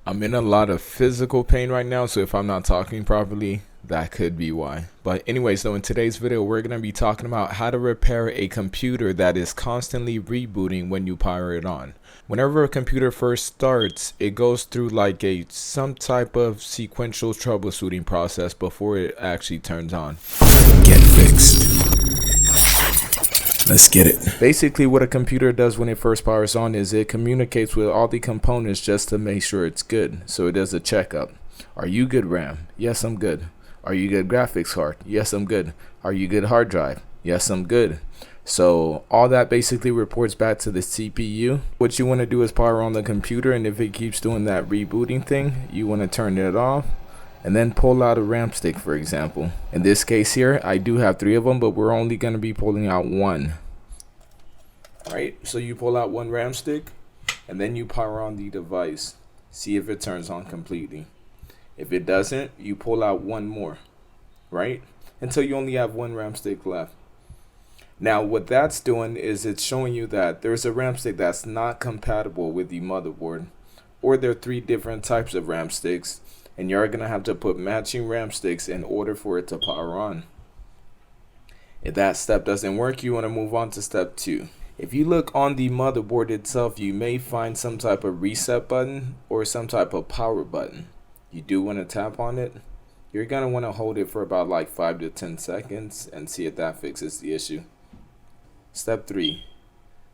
I'm in a lot of physical pain right now, so if I'm not talking properly, that could be why. But anyways, though, in today's video, we're going to be talking about how to repair a computer that is constantly rebooting when you power it on. Whenever a computer first starts, it goes through like some type of sequential troubleshooting process before it actually turns on. Get fixed. Let's get it. Basically, what a computer does when it first powers on is it communicates with all the components just to make sure it's good. So it does a checkup. Are you good RAM? Yes, I'm good. Are you good graphics card? Yes, I'm good. Are you good hard drive? Yes, I'm good. So all that basically reports back to the CPU. What you want to do is power on the computer, and if it keeps doing that rebooting thing, you want to turn it off and then pull out a RAM stick, for example. In this case here, I do have 3 of them, but we're only going to be pulling out 1. Right, so you pull out 1 RAM stick and then you power on the device. See if it turns on completely. If it doesn't, you pull out 1 more, right? Until you only have 1 RAM stick left. Now what that's doing is it's showing you that there's a RAM stick that's not compatible with the motherboard, or there are 3 different types of RAM sticks, and you're gonna have to put matching RAM sticks in order for it to power on. If that step doesn't work, you want to move on to step 2. If you look on the motherboard itself, you may find some type of reset button or some type of power button. You do want to tap on it. You're going to want to hold it for about like 5 to 10 seconds and see if that fixes the issue. Step 3.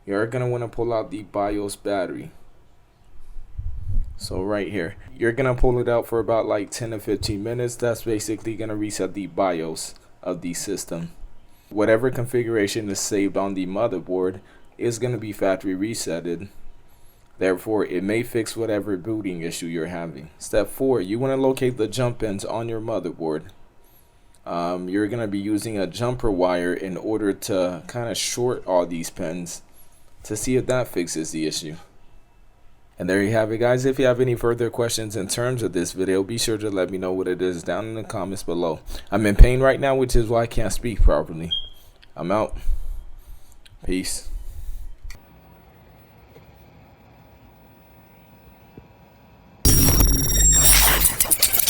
You're going to want to pull out the BIOS battery. So right here, you're going to pull it out for about like 10 to 15 minutes. That's basically going to reset the BIOS of the system. Whatever configuration is saved on the motherboard is going to be factory resetted. Therefore, it may fix whatever booting issue you're having. Step 4, you want to locate the jump pins on your motherboard. You're going to be using a jumper wire in order to kind of short all these pins to see if that fixes the issue. And there you have it, guys. If you have any further questions in terms of this video, be sure to let me know what it is down in the comments below. I'm in pain right now, which is why I can't speak properly. I'm out. Peace.